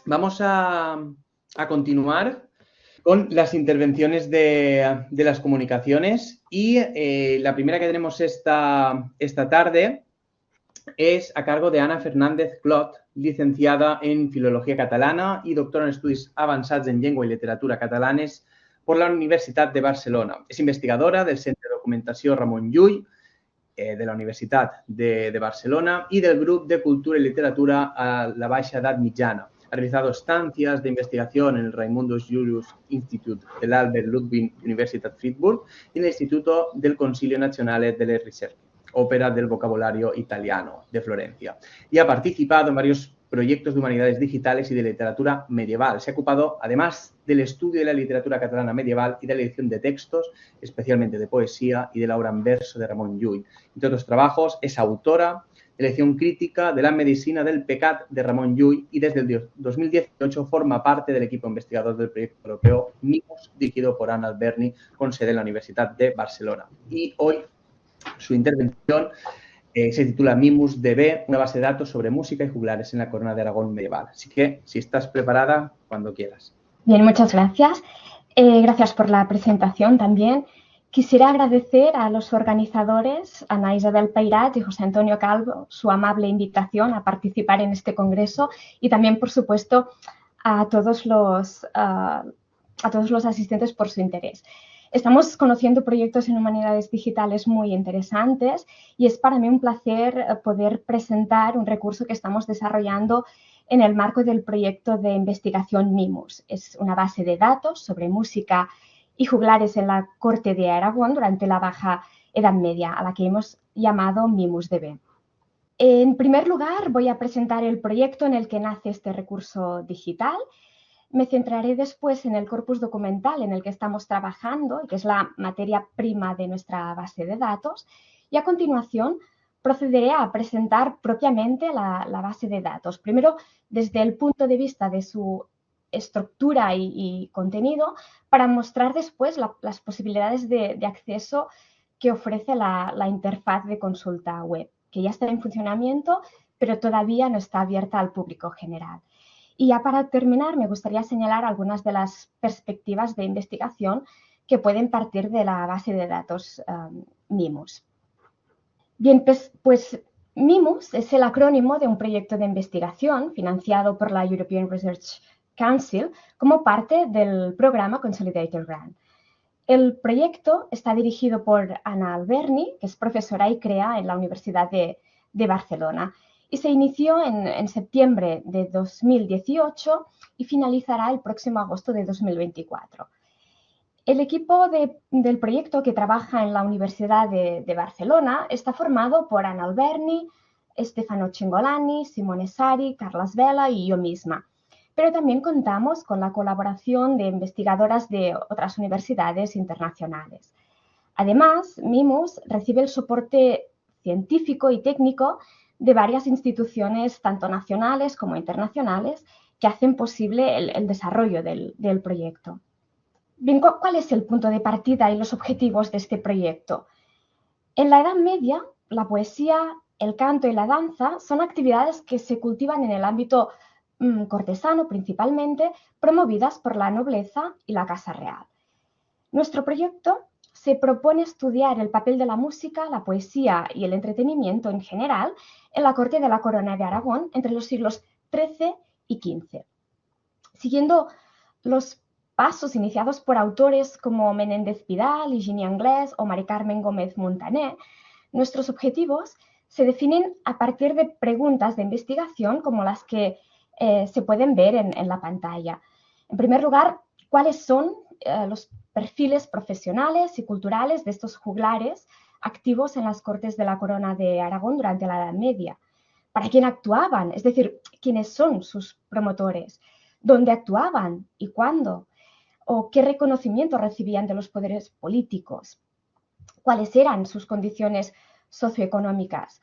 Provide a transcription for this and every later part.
Vamos a continuar con las intervenciones de las comunicaciones y la primera que tenemos esta tarde es a cargo de Ana Fernández Clot, licenciada en Filología Catalana y doctora en Estudis Avançats en Llengua i Literatura Catalanes por la Universitat de Barcelona. És investigadora del Centre de Documentació Ramon Llull, de la Universitat de Barcelona y del Grupo de Cultura y Literatura a la Baixa Edat Mitjana. Ha realizado estancias de investigación en el Raimundus Julius Institute de la Albert Ludwig Universitat Fribourg y en el Instituto del Consiglio Nazionale delle Ricerche, Ópera del Vocabulario Italiano de Florencia. Y ha participado en varios proyectos de humanidades digitales y de literatura medieval. Se ha ocupado, además del estudio de la literatura catalana medieval y de la edición de textos, especialmente de poesía y de la obra en verso de Ramon Llull. Entre otros trabajos, es autora de la edición crítica de la medicina del pecat de Ramon Llull y desde el 2018 forma parte del equipo investigador del proyecto europeo MIMUS, dirigido por Ana Alberni, con sede en la Universidad de Barcelona. Y hoy su intervención se titula Mimus DB, una base de datos sobre música y juglares en la corona de Aragón medieval. Así que, si estás preparada, cuando quieras. Bien, muchas gracias. Gracias por la presentación también. Quisiera agradecer a los organizadores, Ana Isabel Peirat y José Antonio Calvo, su amable invitación a participar en este congreso y también, por supuesto, a todos los asistentes por su interés. Estamos conociendo proyectos en humanidades digitales muy interesantes y es para mí un placer poder presentar un recurso que estamos desarrollando en el marco del proyecto de investigación MIMUS. Es una base de datos sobre música y juglares en la corte de Aragón durante la Baja Edad Media, a la que hemos llamado MIMUS-DB. En primer lugar, voy a presentar el proyecto en el que nace este recurso digital. Me centraré después en el corpus documental en el que estamos trabajando, que es la materia prima de nuestra base de datos, y a continuación procederé a presentar propiamente la base de datos. Primero, desde el punto de vista de su estructura y contenido, para mostrar después las posibilidades de acceso que ofrece la interfaz de consulta web, que ya está en funcionamiento, pero todavía no está abierta al público general. Y ya para terminar, me gustaría señalar algunas de las perspectivas de investigación que pueden partir de la base de datos MIMUS. Bien, pues MIMUS es el acrónimo de un proyecto de investigación financiado por la European Research Council como parte del programa Consolidated Grant. El proyecto está dirigido por Ana Alberni, que es profesora y crea en la Universidad de Barcelona, y se inició en septiembre de 2018 y finalizará el próximo agosto de 2024. El equipo del proyecto que trabaja en la Universidad de Barcelona está formado por Ana Alberni, Stefano Cingolani, Simone Sari, Carles Vela y yo misma. Pero también contamos con la colaboración de investigadoras de otras universidades internacionales. Además, MIMUS recibe el soporte científico y técnico de varias instituciones, tanto nacionales como internacionales, que hacen posible el desarrollo del proyecto. Bien, ¿cuál es el punto de partida y los objetivos de este proyecto? En la Edad Media, la poesía, el canto y la danza son actividades que se cultivan en el ámbito cortesano principalmente, promovidas por la nobleza y la Casa Real. Nuestro proyecto se propone estudiar el papel de la música, la poesía y el entretenimiento en general en la corte de la Corona de Aragón entre los siglos XIII y XV. Siguiendo los pasos iniciados por autores como Menéndez Pidal, Higini Anglès o Mari Carmen Gómez Montaner, nuestros objetivos se definen a partir de preguntas de investigación como las que se pueden ver en la pantalla. En primer lugar, ¿cuáles son los perfiles profesionales y culturales de estos juglares activos en las cortes de la Corona de Aragón durante la Edad Media? ¿Para quién actuaban? Es decir, ¿quiénes son sus promotores? ¿Dónde actuaban y cuándo? ¿O qué reconocimiento recibían de los poderes políticos? ¿Cuáles eran sus condiciones socioeconómicas?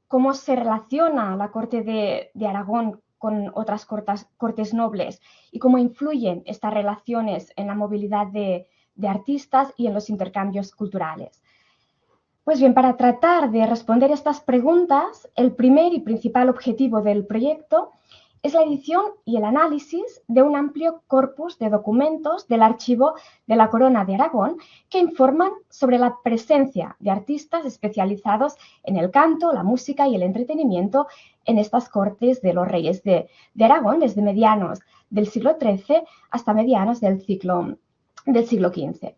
¿Cómo se relaciona la corte de Aragón con otras cortes nobles y cómo influyen estas relaciones en la movilidad de artistas y en los intercambios culturales? Pues bien, para tratar de responder estas preguntas, el primer y principal objetivo del proyecto es la edición y el análisis de un amplio corpus de documentos del archivo de la Corona de Aragón que informan sobre la presencia de artistas especializados en el canto, la música y el entretenimiento en estas cortes de los reyes de Aragón desde medianos del siglo XIII hasta medianos del siglo XV.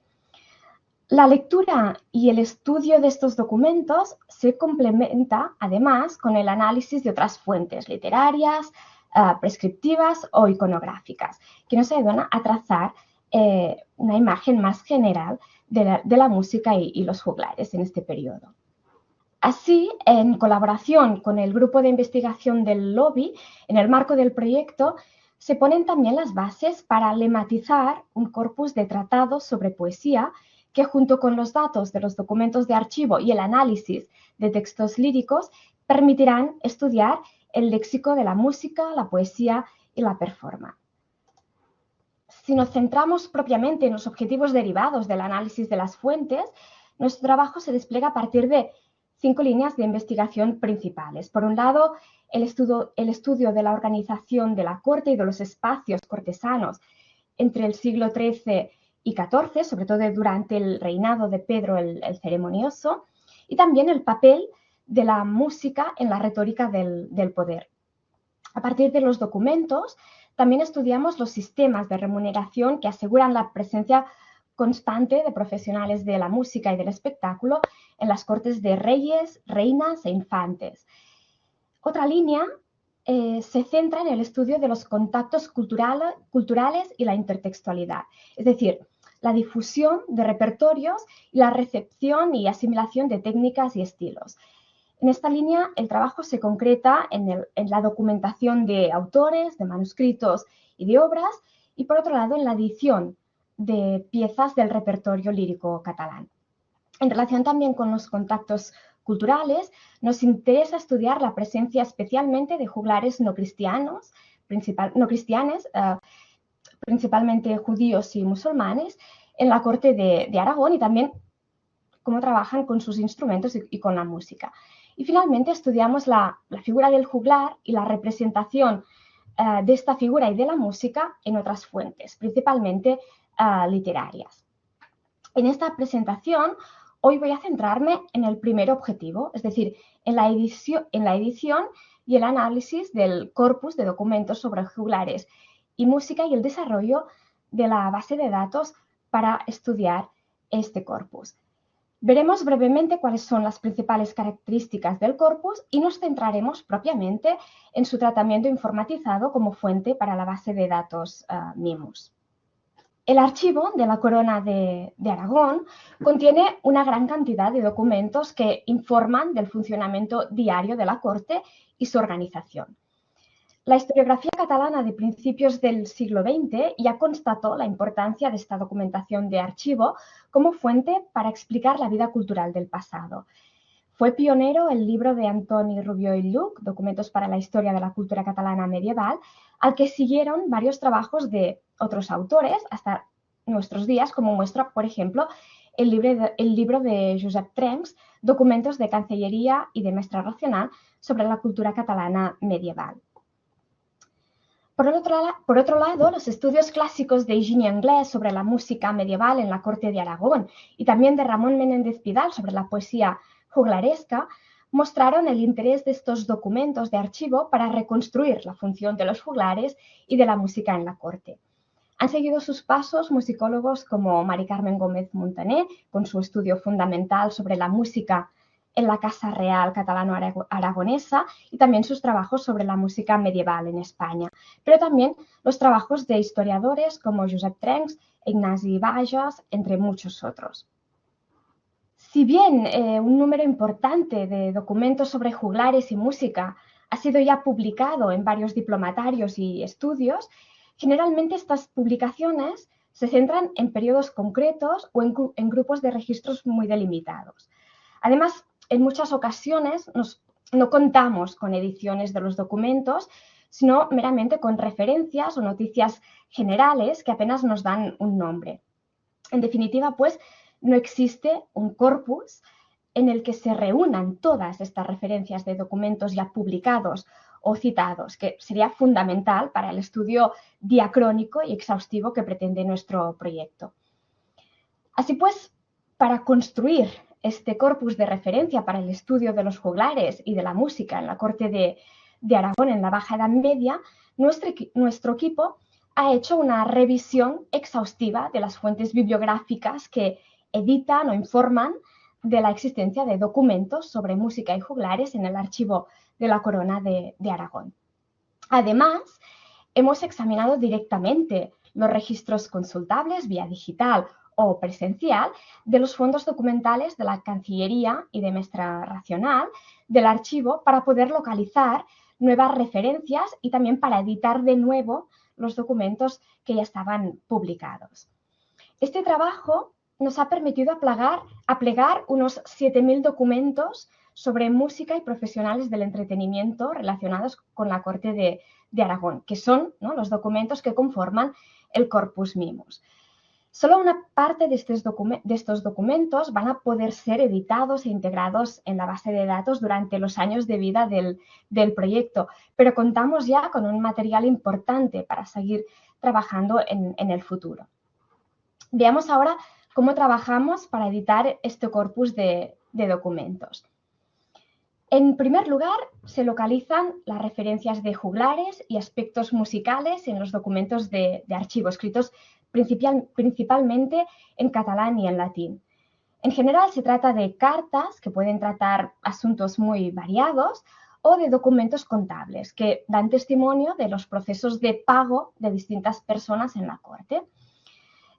La lectura y el estudio de estos documentos se complementa además con el análisis de otras fuentes literarias, prescriptivas o iconográficas, que nos ayudan a trazar una imagen más general de la música y los juglares en este periodo. Así, en colaboración con el grupo de investigación del lobby, en el marco del proyecto, se ponen también las bases para lematizar un corpus de tratados sobre poesía que, junto con los datos de los documentos de archivo y el análisis de textos líricos, permitirán estudiar el léxico de la música, la poesía y la performance. Si nos centramos propiamente en los objetivos derivados del análisis de las fuentes, nuestro trabajo se despliega a partir de 5 líneas de investigación principales. Por un lado, el estudio de la organización de la corte y de los espacios cortesanos entre el siglo XIII y XIV, sobre todo durante el reinado de Pedro el Ceremonioso, y también el papel de la música en la retórica del poder. A partir de los documentos, también estudiamos los sistemas de remuneración que aseguran la presencia constante de profesionales de la música y del espectáculo en las cortes de reyes, reinas e infantes. Otra línea se centra en el estudio de los contactos culturales y la intertextualidad, es decir, la difusión de repertorios y la recepción y asimilación de técnicas y estilos. En esta línea, el trabajo se concreta en la documentación de autores, de manuscritos y de obras, y por otro lado, en la edición de piezas del repertorio lírico catalán. En relación también con los contactos culturales, nos interesa estudiar la presencia especialmente de juglares no cristianos, principalmente judíos y musulmanes, en la corte de Aragón y también cómo trabajan con sus instrumentos y con la música. Y finalmente estudiamos la figura del juglar y la representación de esta figura y de la música en otras fuentes, principalmente literarias. En esta presentación, hoy voy a centrarme en el primer objetivo, es decir, en la edición y el análisis del corpus de documentos sobre juglares y música y el desarrollo de la base de datos para estudiar este corpus. Veremos brevemente cuáles son las principales características del corpus y nos centraremos propiamente en su tratamiento informatizado como fuente para la base de datos MIMUS. El archivo de la Corona de Aragón contiene una gran cantidad de documentos que informan del funcionamiento diario de la corte y su organización. La historiografía catalana de principios del siglo XX ya constató la importancia de esta documentación de archivo como fuente para explicar la vida cultural del pasado. Fue pionero el libro de Antoni Rubió i Lluch, Documentos para la Historia de la Cultura Catalana Medieval, al que siguieron varios trabajos de otros autores hasta nuestros días, como muestra, por ejemplo, el libro de Josep Trencs, Documentos de Cancillería y de Mestre Racional sobre la cultura catalana medieval. Por otro lado, los estudios clásicos de Higini Anglès sobre la música medieval en la corte de Aragón y también de Ramón Menéndez Pidal sobre la poesía juglaresca mostraron el interés de estos documentos de archivo para reconstruir la función de los juglares y de la música en la corte. Han seguido sus pasos musicólogos como Mari Carmen Gómez Montaner, con su estudio fundamental sobre la música en la Casa Real catalano-aragonesa y también sus trabajos sobre la música medieval en España, pero también los trabajos de historiadores como Josep Trencs, Ignasi Bages, entre muchos otros. Si bien un número importante de documentos sobre juglares y música ha sido ya publicado en varios diplomatarios y estudios, generalmente estas publicaciones se centran en periodos concretos o en grupos de registros muy delimitados. Además, en muchas ocasiones no contamos con ediciones de los documentos, sino meramente con referencias o noticias generales que apenas nos dan un nombre. En definitiva, pues, no existe un corpus en el que se reúnan todas estas referencias de documentos ya publicados o citados, que sería fundamental para el estudio diacrónico y exhaustivo que pretende nuestro proyecto. Así pues, para construir este corpus de referencia para el estudio de los juglares y de la música en la corte de Aragón en la Baja Edad Media, nuestro equipo ha hecho una revisión exhaustiva de las fuentes bibliográficas que editan o informan de la existencia de documentos sobre música y juglares en el archivo de la Corona de Aragón. Además, hemos examinado directamente los registros consultables vía digital o presencial de los fondos documentales de la Cancillería y de Mestra Racional del archivo para poder localizar nuevas referencias y también para editar de nuevo los documentos que ya estaban publicados. Este trabajo nos ha permitido aplegar unos 7.000 documentos sobre música y profesionales del entretenimiento relacionados con la corte de Aragón, que son, ¿no?, los documentos que conforman el Corpus Mimus. Solo una parte de estos documentos van a poder ser editados e integrados en la base de datos durante los años de vida del proyecto, pero contamos ya con un material importante para seguir trabajando en el futuro. Veamos ahora cómo trabajamos para editar este corpus de documentos. En primer lugar, se localizan las referencias de juglares y aspectos musicales en los documentos de archivo, escritos principalmente en catalán y en latín. En general, se trata de cartas que pueden tratar asuntos muy variados o de documentos contables que dan testimonio de los procesos de pago de distintas personas en la corte.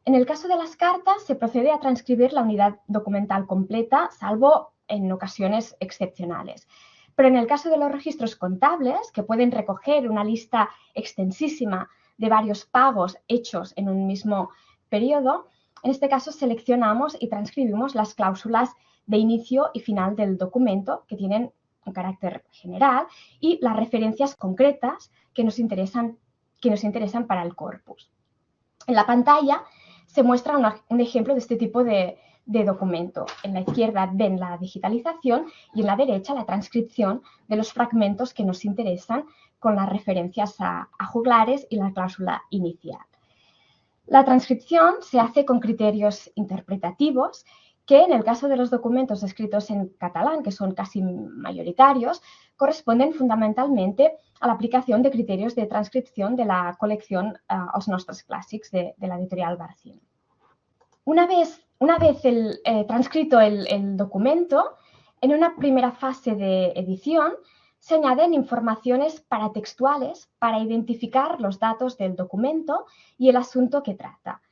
En el caso de las cartas, se procede a transcribir la unidad documental completa, salvo en ocasiones excepcionales. Pero en el caso de los registros contables, que pueden recoger una lista extensísima de varios pagos hechos en un mismo periodo, en este caso seleccionamos y transcribimos las cláusulas de inicio y final del documento, que tienen un carácter general, y las referencias concretas que nos interesan para el corpus. En la pantalla se muestra un ejemplo de este tipo de documento. En la izquierda ven la digitalización y en la derecha la transcripción de los fragmentos que nos interesan con las referencias a juglares y la cláusula inicial. La transcripción se hace con criterios interpretativos que, en el caso de los documentos escritos en catalán, que son casi mayoritarios, corresponden fundamentalmente a la aplicación de criterios de transcripción de la colección Els nostres clàssics de la editorial Barcino. Una vez transcrito el documento, en una primera fase de edición se añaden informaciones paratextuales para identificar los datos del documento y el asunto que trata.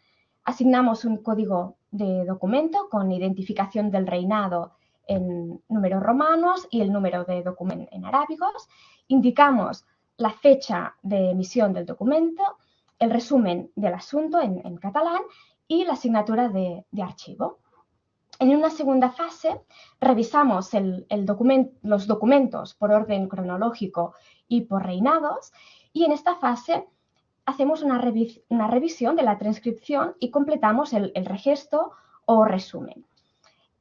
Asignamos un código de documento con identificación del reinado en números romanos y el número de documento en arábigos. Indicamos la fecha de emisión del documento, el resumen del asunto en catalán y la asignatura de archivo. En una segunda fase revisamos los documentos por orden cronológico y por reinados, y en esta fase hacemos una revisión de la transcripción y completamos el regesto o resumen.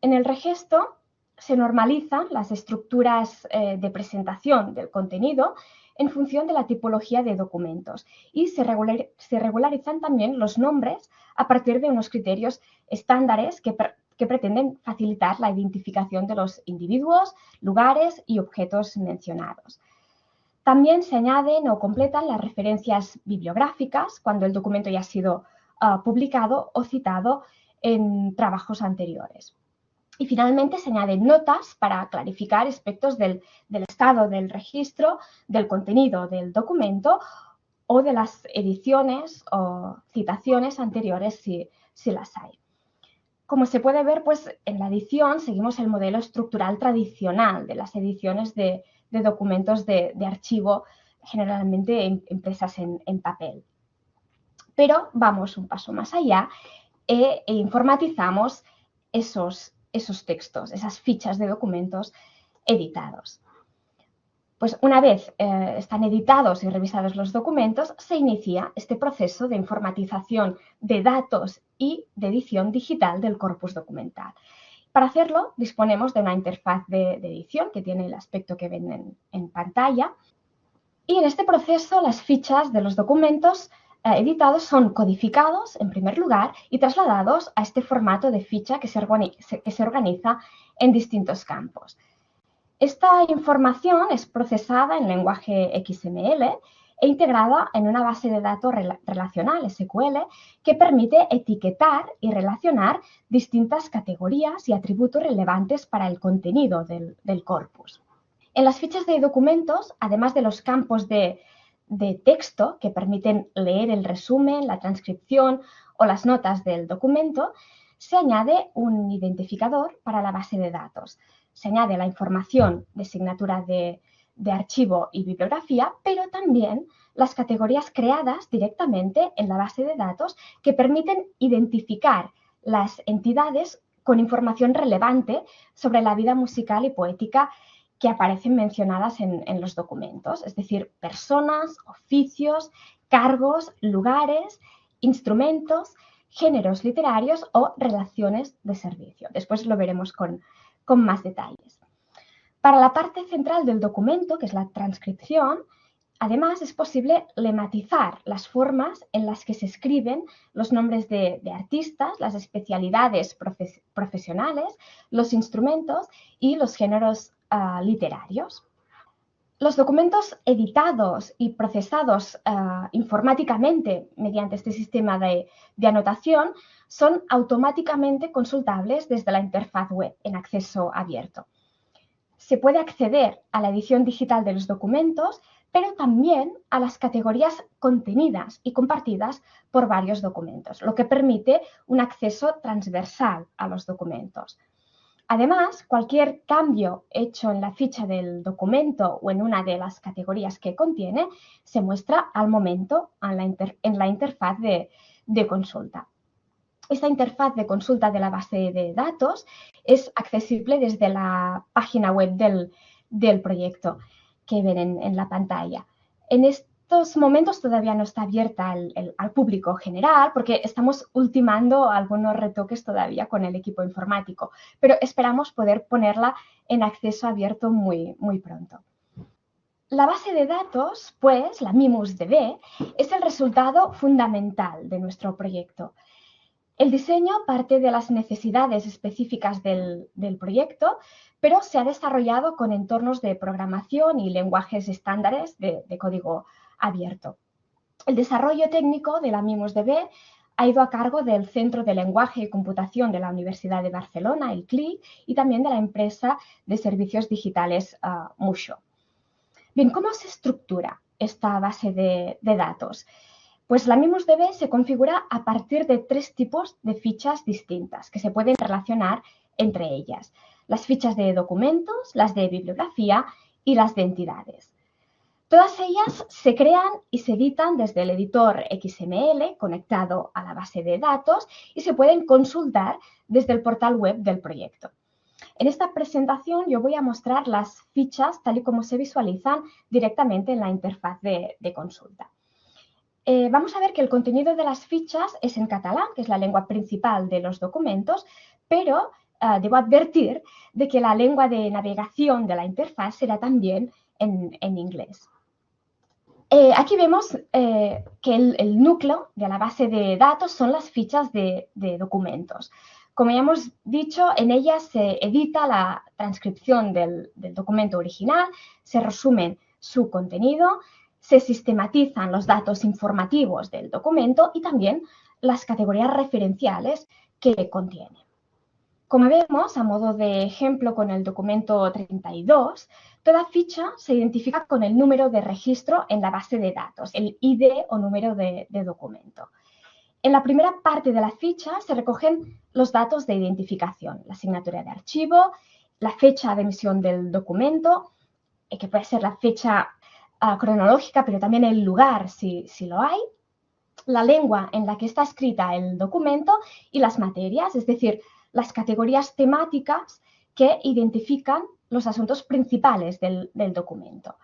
En el regesto se normalizan las estructuras de presentación del contenido en función de la tipología de documentos y se regularizan también los nombres a partir de unos criterios estándares que pretenden facilitar la identificación de los individuos, lugares y objetos mencionados. También se añaden o completan las referencias bibliográficas cuando el documento ya ha sido publicado o citado en trabajos anteriores. Y finalmente se añaden notas para clarificar aspectos del estado del registro, del contenido del documento o de las ediciones o citaciones anteriores si las hay. Como se puede ver, pues en la edición seguimos el modelo estructural tradicional de las ediciones de documentos de archivo, generalmente impresas en papel. Pero vamos un paso más allá e informatizamos esos textos, esas fichas de documentos editados. Pues una vez están editados y revisados los documentos, se inicia este proceso de informatización de datos y de edición digital del corpus documental. Para hacerlo, disponemos de una interfaz de edición que tiene el aspecto que ven en pantalla. Y en este proceso las fichas de los documentos editados son codificados en primer lugar y trasladados a este formato de ficha que se organiza en distintos campos. Esta información es procesada en lenguaje XML e integrada en una base de datos relacional SQL que permite etiquetar y relacionar distintas categorías y atributos relevantes para el contenido del corpus. En las fichas de documentos, además de los campos de texto que permiten leer el resumen, la transcripción o las notas del documento, se añade un identificador para la base de datos. Se añade la información de signatura de archivo y bibliografía, pero también las categorías creadas directamente en la base de datos que permiten identificar las entidades con información relevante sobre la vida musical y poética que aparecen mencionadas en los documentos, es decir, personas, oficios, cargos, lugares, instrumentos, géneros literarios o relaciones de servicio. Después lo veremos con más detalles. Para la parte central del documento, que es la transcripción, además es posible lematizar las formas en las que se escriben los nombres de artistas, las especialidades profesionales, los instrumentos y los géneros literarios. Los documentos editados y procesados informáticamente mediante este sistema de anotación son automáticamente consultables desde la interfaz web en acceso abierto. Se puede acceder a la edición digital de los documentos, pero también a las categorías contenidas y compartidas por varios documentos, lo que permite un acceso transversal a los documentos. Además, cualquier cambio hecho en la ficha del documento o en una de las categorías que contiene se muestra al momento en la interfaz de consulta. Esta interfaz de consulta de la base de datos es accesible desde la página web del proyecto que ven en la pantalla. En estos momentos todavía no está abierta al público general porque estamos ultimando algunos retoques todavía con el equipo informático, pero esperamos poder ponerla en acceso abierto muy pronto. La base de datos, pues, la MimusDB, es el resultado fundamental de nuestro proyecto. El diseño parte de las necesidades específicas del proyecto, pero se ha desarrollado con entornos de programación y lenguajes estándares de código abierto. El desarrollo técnico de la MimusDB ha ido a cargo del Centro de Lenguaje y Computación de la Universidad de Barcelona, el CLIC, y también de la empresa de servicios digitales Musho. Bien, ¿cómo se estructura esta base de datos? Pues la MimusDB se configura a partir de 3 tipos de fichas distintas que se pueden relacionar entre ellas. Las fichas de documentos, las de bibliografía y las de entidades. Todas ellas se crean y se editan desde el editor XML conectado a la base de datos y se pueden consultar desde el portal web del proyecto. En esta presentación yo voy a mostrar las fichas tal y como se visualizan directamente en la interfaz de consulta. Vamos a ver que el contenido de las fichas es en catalán, que es la lengua principal de los documentos, pero debo advertir de que la lengua de navegación de la interfaz será también en inglés. Aquí vemos que el núcleo de la base de datos son las fichas de documentos. Como ya hemos dicho, en ellas se edita la transcripción del documento original, se resumen su contenido, se sistematizan los datos informativos del documento y también las categorías referenciales que contiene. Como vemos, a modo de ejemplo con el documento 32, toda ficha se identifica con el número de registro en la base de datos, el ID o número de documento. En la primera parte de la ficha se recogen los datos de identificación, la asignatura de archivo, la fecha de emisión del documento, que puede ser la fecha cronológica, pero también el lugar si lo hay, la lengua en la que está escrita el documento y las materias, es decir, las categorías temáticas que identifican los asuntos principales del documento.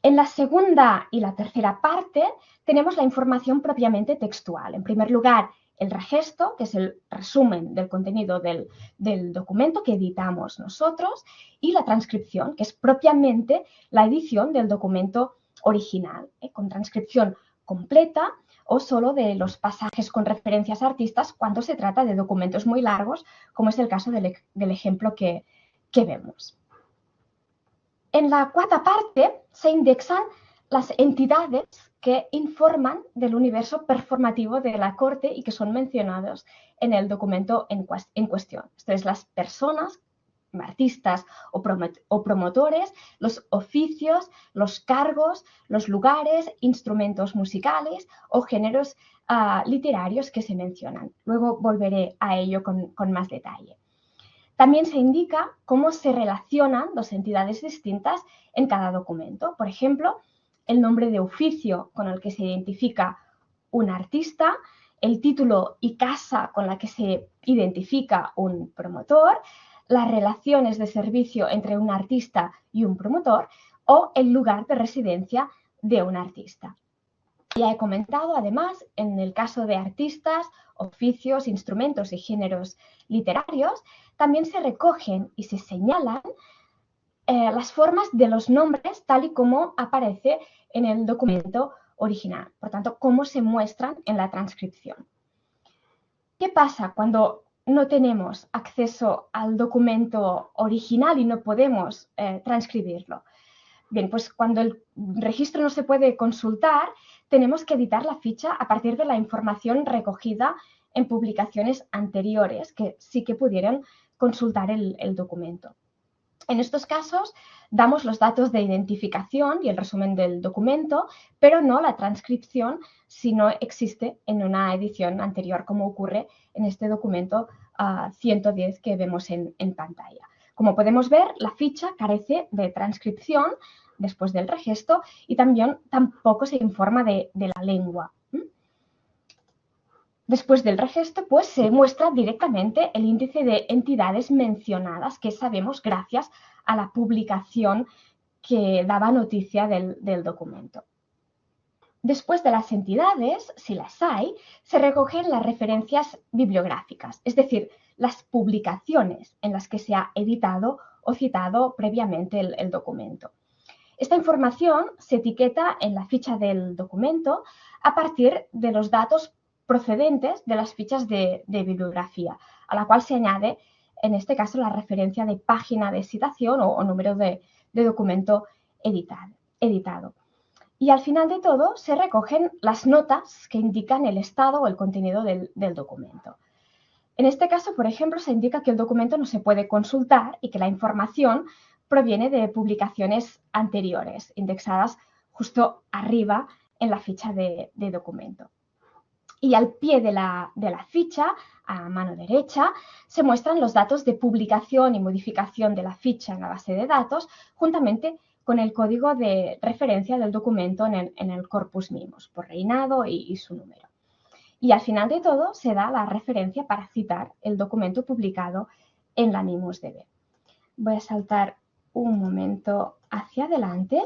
En la segunda y la tercera parte tenemos la información propiamente textual. En primer lugar, el regesto, que es el resumen del contenido del documento que editamos nosotros, y la transcripción, que es propiamente la edición del documento original, con transcripción completa o solo de los pasajes con referencias a artistas cuando se trata de documentos muy largos, como es el caso del ejemplo que vemos. En la cuarta parte se indexan las entidades que informan del universo performativo de la Corte y que son mencionados en el documento en cuestión. Esto es, las personas, artistas o promotores, los oficios, los cargos, los lugares, instrumentos musicales o géneros literarios que se mencionan. Luego volveré a ello con más detalle. También se indica cómo se relacionan dos entidades distintas en cada documento. Por ejemplo, el nombre de oficio con el que se identifica un artista, el título y casa con la que se identifica un promotor, las relaciones de servicio entre un artista y un promotor o el lugar de residencia de un artista. Ya he comentado, además, en el caso de artistas, oficios, instrumentos y géneros literarios, también se recogen y se señalan las formas de los nombres tal y como aparece en el documento original, por tanto, cómo se muestran en la transcripción. ¿Qué pasa cuando no tenemos acceso al documento original y no podemos transcribirlo? Bien, pues cuando el registro no se puede consultar, tenemos que editar la ficha a partir de la información recogida en publicaciones anteriores que sí que pudieran consultar el documento. En estos casos, damos los datos de identificación y el resumen del documento, pero no la transcripción si no existe en una edición anterior, como ocurre en este documento 110 que vemos en pantalla. Como podemos ver, la ficha carece de transcripción después del registro y también tampoco se informa de la lengua. Después del registro, pues se muestra directamente el índice de entidades mencionadas que sabemos gracias a la publicación que daba noticia del documento. Después de las entidades, si las hay, se recogen las referencias bibliográficas, es decir, las publicaciones en las que se ha editado o citado previamente el documento. Esta información se etiqueta en la ficha del documento a partir de los datos procedentes de las fichas de bibliografía, a la cual se añade, en este caso, la referencia de página de citación o número de documento editado. Y al final de todo se recogen las notas que indican el estado o el contenido del documento. En este caso, por ejemplo, se indica que el documento no se puede consultar y que la información proviene de publicaciones anteriores, indexadas justo arriba en la ficha de documento. Y al pie de la ficha, a mano derecha, se muestran los datos de publicación y modificación de la ficha en la base de datos, juntamente con el código de referencia del documento en el corpus MIMOS, por reinado y su número. Y al final de todo se da la referencia para citar el documento publicado en la MIMOS-DB. Voy a saltar un momento hacia adelante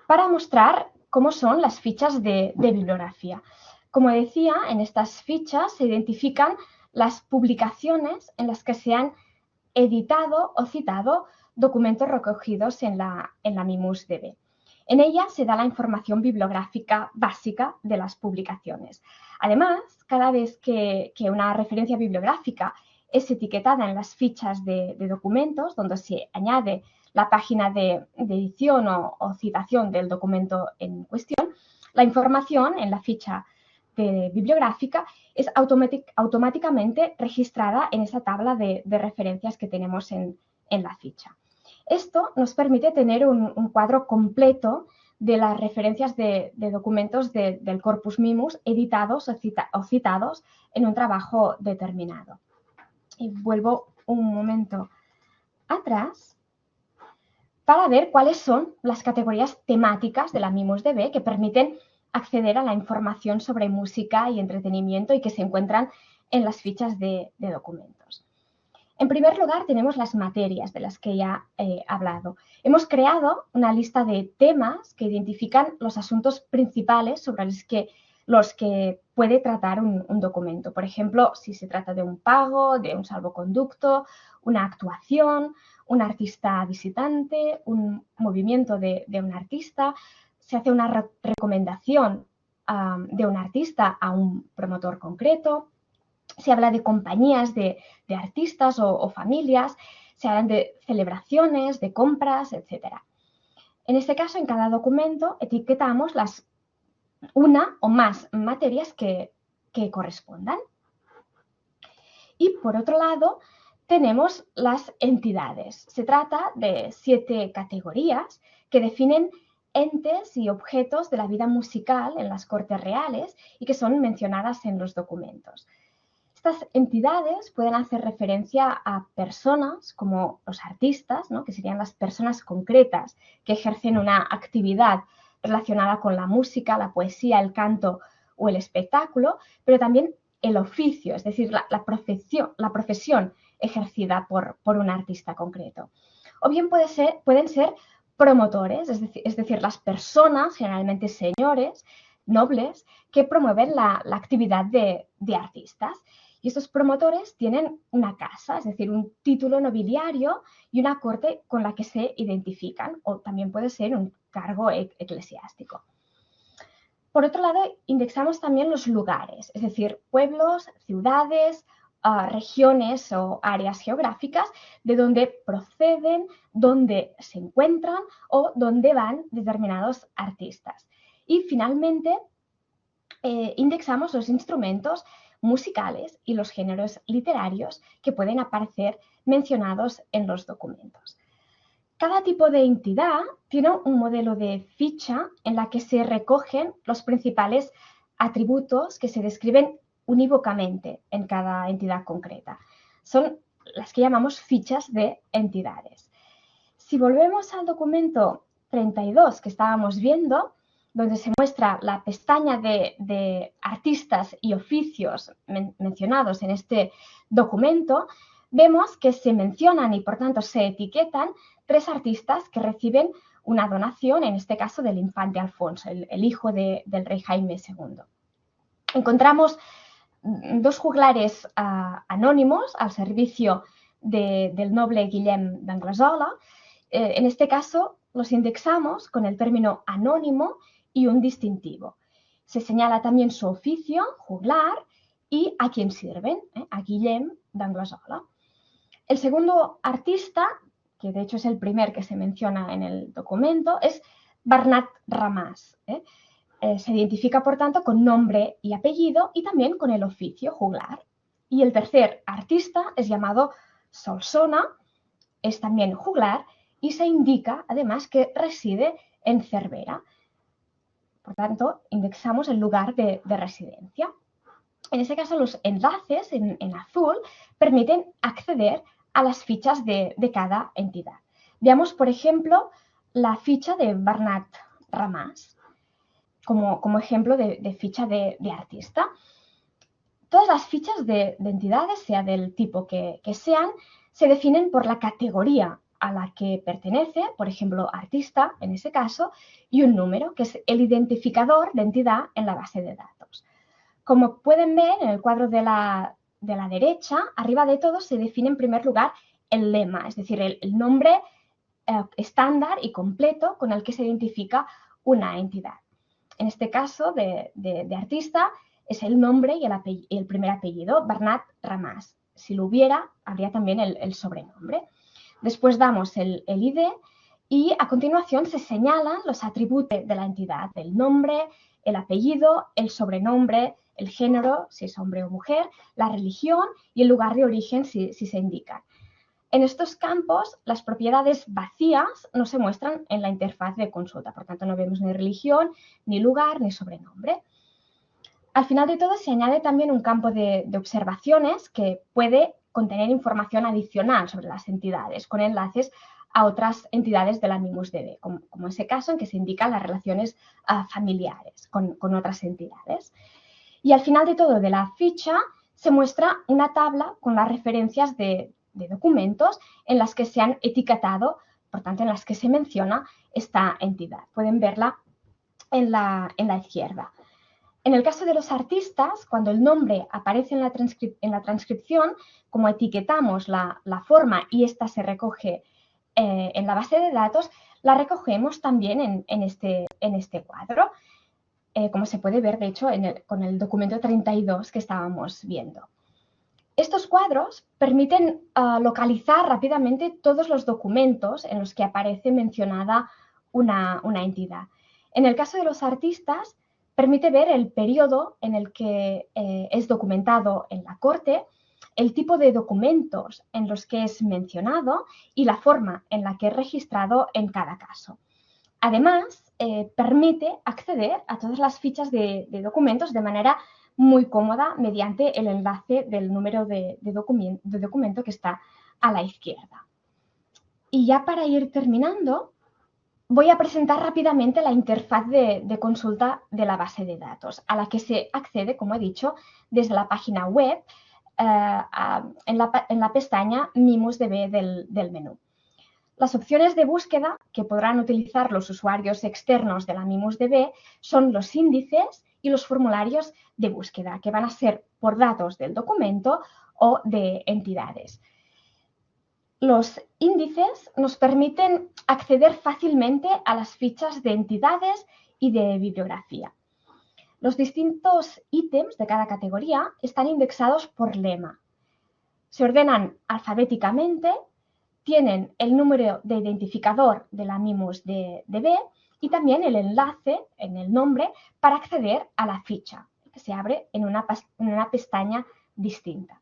para mostrar cómo son las fichas de bibliografía. Como decía, en estas fichas se identifican las publicaciones en las que se han editado o citado documentos recogidos en la MIMOS-DB. En ella se da la información bibliográfica básica de las publicaciones. Además, cada vez que una referencia bibliográfica es etiquetada en las fichas de documentos, donde se añade la página de edición o citación del documento en cuestión, la información en la ficha bibliográfica es automáticamente registrada en esa tabla de referencias que tenemos en la ficha. Esto nos permite tener un cuadro completo de las referencias de documentos del corpus MIMOS editados o citados en un trabajo determinado. Y vuelvo un momento atrás para ver cuáles son las categorías temáticas de la MIMOS-DB que permiten acceder a la información sobre música y entretenimiento y que se encuentran en las fichas de documentos. En primer lugar, tenemos las materias de las que ya he hablado. Hemos creado una lista de temas que identifican los asuntos principales sobre los que los que puede tratar un documento. Por ejemplo, si se trata de un pago, de un salvoconducto, una actuación, un artista visitante, un movimiento de un artista, se hace una recomendación de un artista a un promotor concreto, se habla de compañías de artistas o familias, se hablan de celebraciones, de compras, etc. En este caso, en cada documento etiquetamos una o más materias que correspondan. Y por otro lado, tenemos las entidades. Se trata de 7 categorías que definen entes y objetos de la vida musical en las Cortes Reales y que son mencionadas en los documentos. Estas entidades pueden hacer referencia a personas como los artistas, ¿no?, que serían las personas concretas que ejercen una actividad relacionada con la música, la poesía, el canto o el espectáculo, pero también el oficio, es decir, la profesión ejercida por un artista concreto. O bien pueden ser promotores, es decir, las personas, generalmente señores, nobles, que promueven la actividad de artistas. Y estos promotores tienen una casa, es decir, un título nobiliario y una corte con la que se identifican, o también puede ser un cargo eclesiástico. Por otro lado, indexamos también los lugares, es decir, pueblos, ciudades, regiones o áreas geográficas de donde proceden, donde se encuentran o donde van determinados artistas. Y finalmente, indexamos los instrumentos musicales y los géneros literarios que pueden aparecer mencionados en los documentos. Cada tipo de entidad tiene un modelo de ficha en la que se recogen los principales atributos que se describen unívocamente en cada entidad concreta. Son las que llamamos fichas de entidades. Si volvemos al documento 32 que estábamos viendo, donde se muestra la pestaña de artistas y oficios mencionados en este documento, vemos que se mencionan y por tanto se etiquetan 3 artistas que reciben una donación, en este caso del infante Alfonso, el hijo del rey Jaime II. Encontramos 2 juglares anónimos al servicio del noble Guillem d'Anglesola. En este caso los indexamos con el término anónimo y un distintivo. Se señala también su oficio, juglar, y a quién sirven, a Guillem d'Anglesola. El segundo artista, que de hecho es el primer que se menciona en el documento, es Bernat Ramàs. Se identifica, por tanto, con nombre y apellido y también con el oficio, juglar. Y el tercer artista es llamado Solsona, es también juglar y se indica, además, que reside en Cervera. Por tanto, indexamos el lugar de residencia. En este caso, los enlaces en azul permiten acceder a las fichas de cada entidad. Veamos, por ejemplo, la ficha de Bernat Ramàs como ejemplo de ficha de artista. Todas las fichas de entidades, sea del tipo que sean, se definen por la categoría a la que pertenece, por ejemplo, artista, en ese caso, y un número, que es el identificador de entidad en la base de datos. Como pueden ver en el cuadro de la derecha, arriba de todo se define en primer lugar el lema, es decir, el nombre estándar y completo con el que se identifica una entidad. En este caso de artista es el nombre y el primer apellido, Bernat Ramàs. Si lo hubiera, habría también el sobrenombre. Después damos el ID y a continuación se señalan los atributos de la entidad, el nombre, el apellido, el sobrenombre, el género, si es hombre o mujer, la religión y el lugar de origen, si se indican. En estos campos, las propiedades vacías no se muestran en la interfaz de consulta, por tanto no vemos ni religión, ni lugar, ni sobrenombre. Al final de todo se añade también un campo de observaciones que puede contener información adicional sobre las entidades, con enlaces a otras entidades del Animus Dei, como ese caso en que se indican las relaciones familiares con otras entidades. Y al final de todo de la ficha se muestra una tabla con las referencias de documentos en las que se han etiquetado, por tanto en las que se menciona esta entidad. Pueden verla en la izquierda. En el caso de los artistas, cuando el nombre aparece en la transcripción, como etiquetamos la forma y esta se recoge en la base de datos, la recogemos también en este cuadro, como se puede ver, de hecho, con el documento 32 que estábamos viendo. Estos cuadros permiten localizar rápidamente todos los documentos en los que aparece mencionada una entidad. En el caso de los artistas, permite ver el periodo en el que es documentado en la corte, el tipo de documentos en los que es mencionado y la forma en la que es registrado en cada caso. Además, permite acceder a todas las fichas de documentos de manera muy cómoda mediante el enlace del número de documento que está a la izquierda. Y ya para ir terminando, voy a presentar rápidamente la interfaz de consulta de la base de datos, a la que se accede, como he dicho, desde la página web en la pestaña MimusDB del menú. Las opciones de búsqueda que podrán utilizar los usuarios externos de la MimusDB son los índices y los formularios de búsqueda, que van a ser por datos del documento o de entidades. Los índices nos permiten acceder fácilmente a las fichas de entidades y de bibliografía. Los distintos ítems de cada categoría están indexados por lema. Se ordenan alfabéticamente, tienen el número de identificador de la MimusDB y también el enlace en el nombre para acceder a la ficha, que se abre en una pestaña distinta.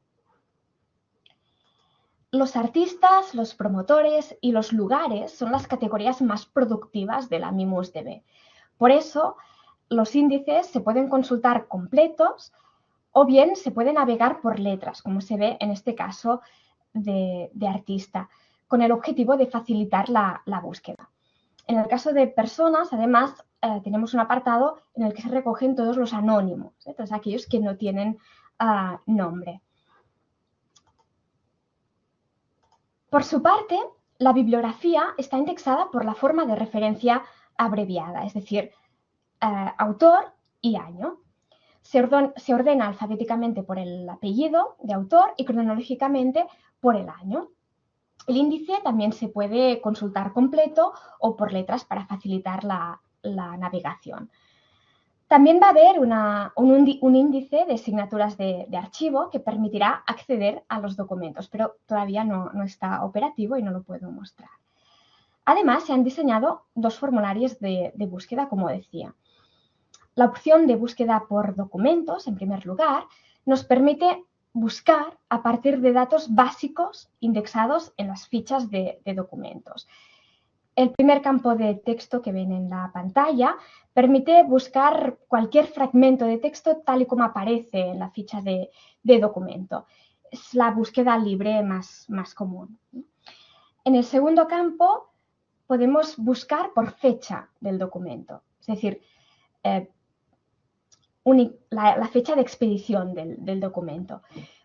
Los artistas, los promotores y los lugares son las categorías más productivas de la MimusDB. Por eso, los índices se pueden consultar completos o bien se puede navegar por letras, como se ve en este caso de artista, con el objetivo de facilitar la búsqueda. En el caso de personas, además, tenemos un apartado en el que se recogen todos los anónimos, todos aquellos que no tienen nombre. Por su parte, la bibliografía está indexada por la forma de referencia abreviada, es decir, autor y año. Se ordena alfabéticamente por el apellido de autor y cronológicamente por el año. El índice también se puede consultar completo o por letras para facilitar la navegación. También va a haber un índice de asignaturas de archivo que permitirá acceder a los documentos, pero todavía no está operativo y no lo puedo mostrar. Además, se han diseñado dos formularios de búsqueda, como decía. La opción de búsqueda por documentos, en primer lugar, nos permite buscar a partir de datos básicos indexados en las fichas de documentos. El primer campo de texto que ven en la pantalla permite buscar cualquier fragmento de texto tal y como aparece en la ficha de documento. Es la búsqueda libre más común. En el segundo campo podemos buscar por fecha del documento, es decir, la fecha de expedición del documento.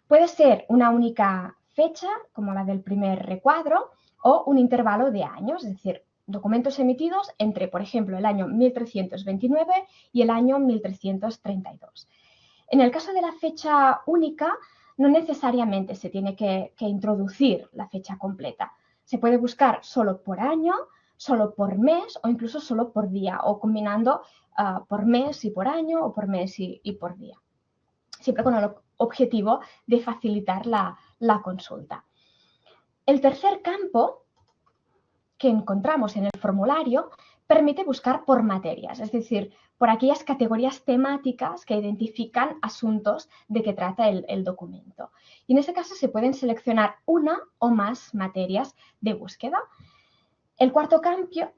Puede ser una única fecha, como la del primer recuadro, o un intervalo de años, es decir, documentos emitidos entre, por ejemplo, el año 1329 y el año 1332. En el caso de la fecha única, no necesariamente se tiene que introducir la fecha completa. Se puede buscar solo por año, solo por mes o incluso solo por día, o combinando por mes y por año o por mes y por día. Siempre con el objetivo de facilitar la consulta. El tercer campo que encontramos en el formulario permite buscar por materias, es decir, por aquellas categorías temáticas que identifican asuntos de que trata el documento. Y en este caso se pueden seleccionar una o más materias de búsqueda. El cuarto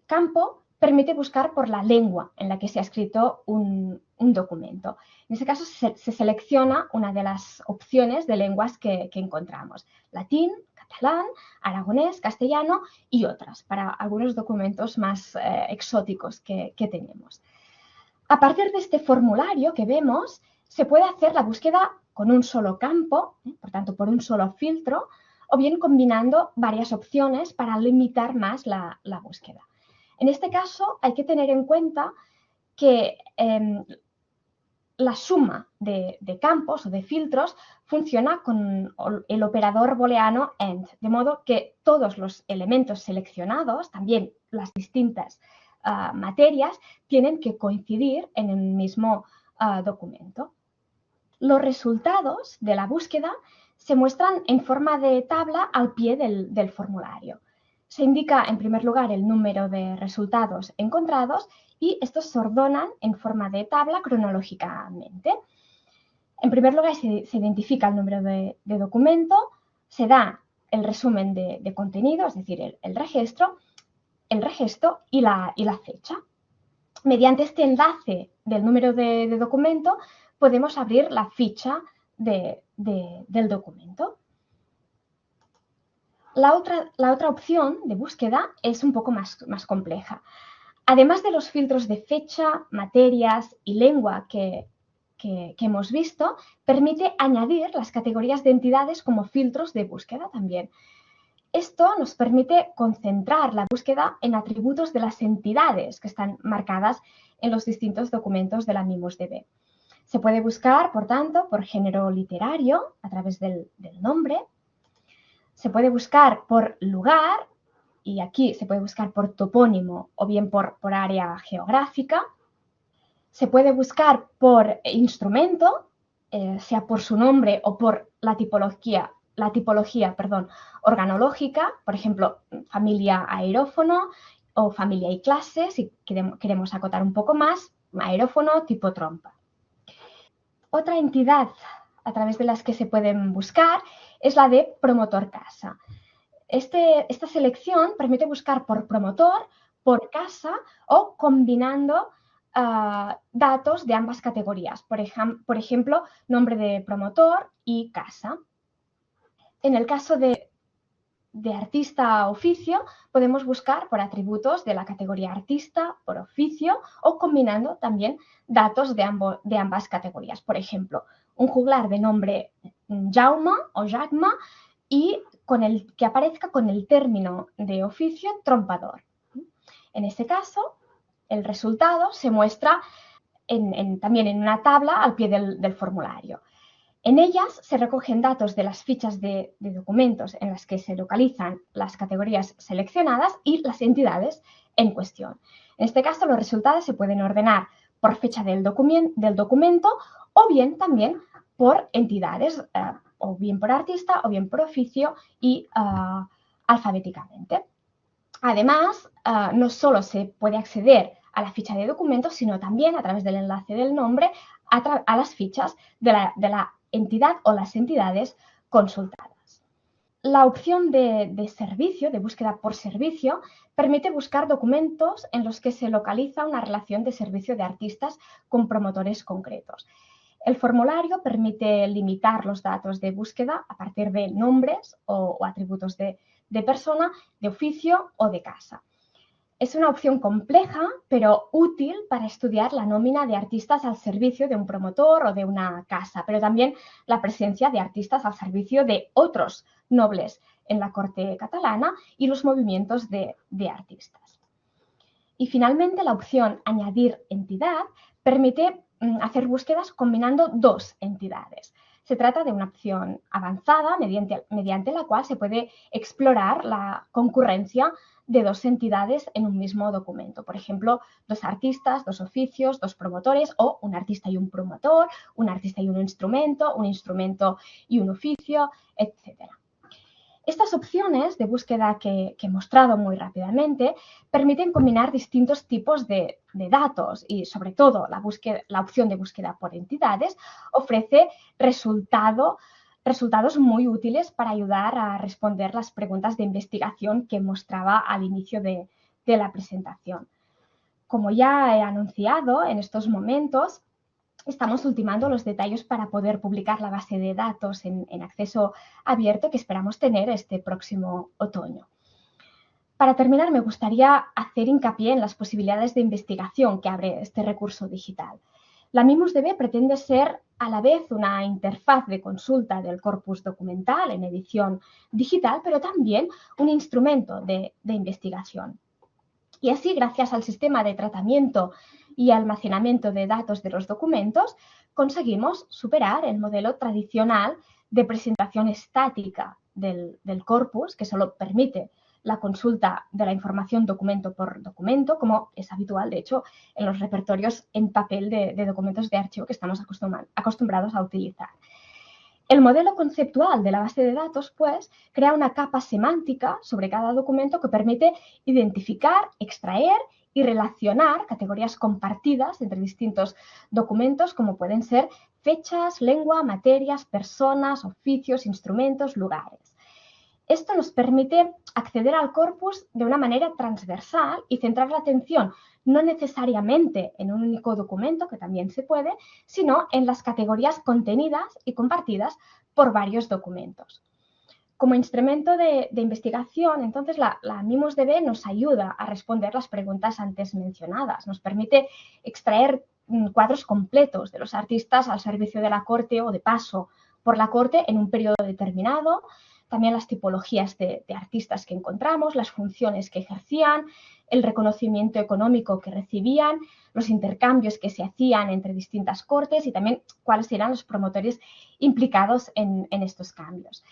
campo permite buscar por la lengua en la que se ha escrito un documento. En este caso se selecciona una de las opciones de lenguas que encontramos: latín, catalán, aragonés, castellano y otras, para algunos documentos más exóticos que tenemos. A partir de este formulario que vemos, se puede hacer la búsqueda con un solo campo, por tanto, por un solo filtro, o bien combinando varias opciones para limitar más la búsqueda. En este caso, hay que tener en cuenta que la suma de campos o de filtros funciona con el operador booleano AND, de modo que todos los elementos seleccionados, también las distintas materias, tienen que coincidir en el mismo documento. Los resultados de la búsqueda se muestran en forma de tabla al pie del formulario. Se indica en primer lugar el número de resultados encontrados y estos se ordenan en forma de tabla cronológicamente. En primer lugar se identifica el número de documento, se da el resumen de contenido, es decir, el registro y la fecha. Mediante este enlace del número de documento podemos abrir la ficha del documento. La otra opción de búsqueda es un poco más compleja. Además de los filtros de fecha, materias y lengua que hemos visto, permite añadir las categorías de entidades como filtros de búsqueda también. Esto nos permite concentrar la búsqueda en atributos de las entidades que están marcadas en los distintos documentos de la MIMUSDB. Se puede buscar, por tanto, por género literario a través del nombre. Se puede buscar por lugar y aquí se puede buscar por topónimo o bien por área geográfica. Se puede buscar por instrumento, sea por su nombre o por la tipología organológica, por ejemplo, familia aerófono o familia y clase, si queremos acotar un poco más, aerófono tipo trompa. Otra entidad a través de las que se pueden buscar es la de promotor casa. Esta selección permite buscar por promotor, por casa o combinando datos de ambas categorías, por ejemplo, nombre de promotor y casa. En el caso de artista oficio, podemos buscar por atributos de la categoría artista, por oficio o combinando también datos de ambas categorías. Por ejemplo, un juglar de nombre Jaume o Jacma y que aparezca con el término de oficio trompador. En este caso, el resultado se muestra también en una tabla al pie del formulario. En ellas se recogen datos de las fichas de documentos en las que se localizan las categorías seleccionadas y las entidades en cuestión. En este caso, los resultados se pueden ordenar por fecha del documento o bien también por entidades, o bien por artista o bien por oficio y alfabéticamente. Además, no solo se puede acceder a la ficha de documentos, sino también a través del enlace del nombre a las fichas de la entidad o las entidades consultadas. La opción de servicio, de búsqueda por servicio, permite buscar documentos en los que se localiza una relación de servicio de artistas con promotores concretos. El formulario permite limitar los datos de búsqueda a partir de nombres o atributos de persona, de oficio o de casa. Es una opción compleja, pero útil para estudiar la nómina de artistas al servicio de un promotor o de una casa, pero también la presencia de artistas al servicio de otros nobles en la corte catalana y los movimientos de artistas. Y finalmente, la opción añadir entidad permite hacer búsquedas combinando dos entidades. Se trata de una opción avanzada mediante la cual se puede explorar la concurrencia de dos entidades en un mismo documento. Por ejemplo, dos artistas, dos oficios, dos promotores o un artista y un promotor, un artista y un instrumento y un oficio, etc. Estas opciones de búsqueda que he mostrado muy rápidamente permiten combinar distintos tipos de datos y, sobre todo, la opción de búsqueda por entidades ofrece resultados muy útiles para ayudar a responder las preguntas de investigación que mostraba al inicio de la presentación. Como ya he anunciado, en estos momentos estamos ultimando los detalles para poder publicar la base de datos en acceso abierto que esperamos tener este próximo otoño. Para terminar, me gustaría hacer hincapié en las posibilidades de investigación que abre este recurso digital. La MIMUSDB pretende ser a la vez una interfaz de consulta del corpus documental en edición digital, pero también un instrumento de investigación. Y así, gracias al sistema de tratamiento y almacenamiento de datos de los documentos, conseguimos superar el modelo tradicional de presentación estática del corpus, que solo permite la consulta de la información documento por documento, como es habitual, de hecho, en los repertorios en papel de documentos de archivo que estamos acostumbrados a utilizar. El modelo conceptual de la base de datos, pues, crea una capa semántica sobre cada documento que permite identificar, extraer y relacionar categorías compartidas entre distintos documentos, como pueden ser fechas, lengua, materias, personas, oficios, instrumentos, lugares. Esto nos permite acceder al corpus de una manera transversal y centrar la atención no necesariamente en un único documento, que también se puede, sino en las categorías contenidas y compartidas por varios documentos. Como instrumento de investigación, entonces, la MIMUSDB nos ayuda a responder las preguntas antes mencionadas. Nos permite extraer cuadros completos de los artistas al servicio de la corte o de paso por la corte en un periodo determinado, también las tipologías de artistas que encontramos, las funciones que ejercían, el reconocimiento económico que recibían, los intercambios que se hacían entre distintas cortes y también cuáles eran los promotores implicados en estos cambios.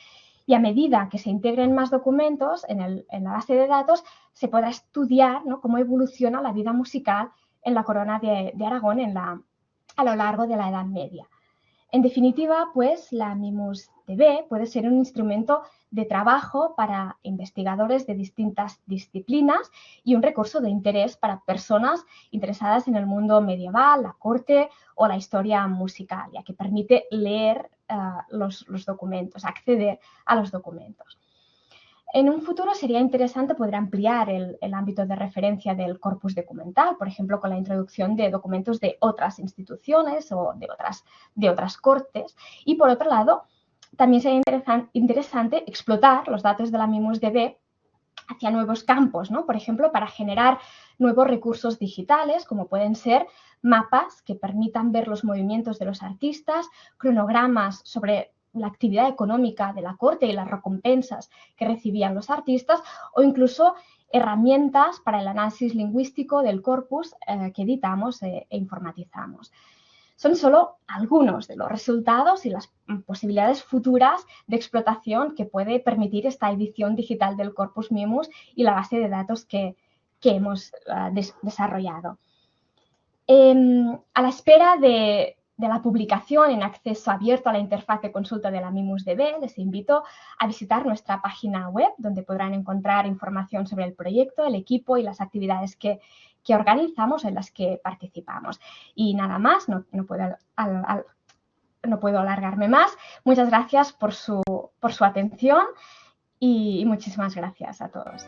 Y a medida que se integren más documentos en la base de datos, se podrá estudiar, ¿no?, cómo evoluciona la vida musical en la corona de Aragón a lo largo de la Edad Media. En definitiva, pues, la MIMUSDB puede ser un instrumento de trabajo para investigadores de distintas disciplinas y un recurso de interés para personas interesadas en el mundo medieval, la corte o la historia musical, ya que permite leer los documentos, acceder a los documentos. En un futuro sería interesante poder ampliar el ámbito de referencia del corpus documental, por ejemplo, con la introducción de documentos de otras instituciones o de otras cortes. Y por otro lado, también sería interesante explotar los datos de la MIMUSDB hacia nuevos campos, ¿no? Por ejemplo, para generar nuevos recursos digitales, como pueden ser mapas que permitan ver los movimientos de los artistas, cronogramas sobre la actividad económica de la corte y las recompensas que recibían los artistas, o incluso herramientas para el análisis lingüístico del corpus que editamos e informatizamos. Son solo algunos de los resultados y las posibilidades futuras de explotación que puede permitir esta edición digital del Corpus Mimus y la base de datos que hemos desarrollado. A la espera de la publicación en acceso abierto a la interfaz de consulta de la MIMUSDB, les invito a visitar nuestra página web, donde podrán encontrar información sobre el proyecto, el equipo y las actividades que organizamos, en las que participamos. Y nada más, no puedo alargarme más. Muchas gracias por su atención y muchísimas gracias a todos.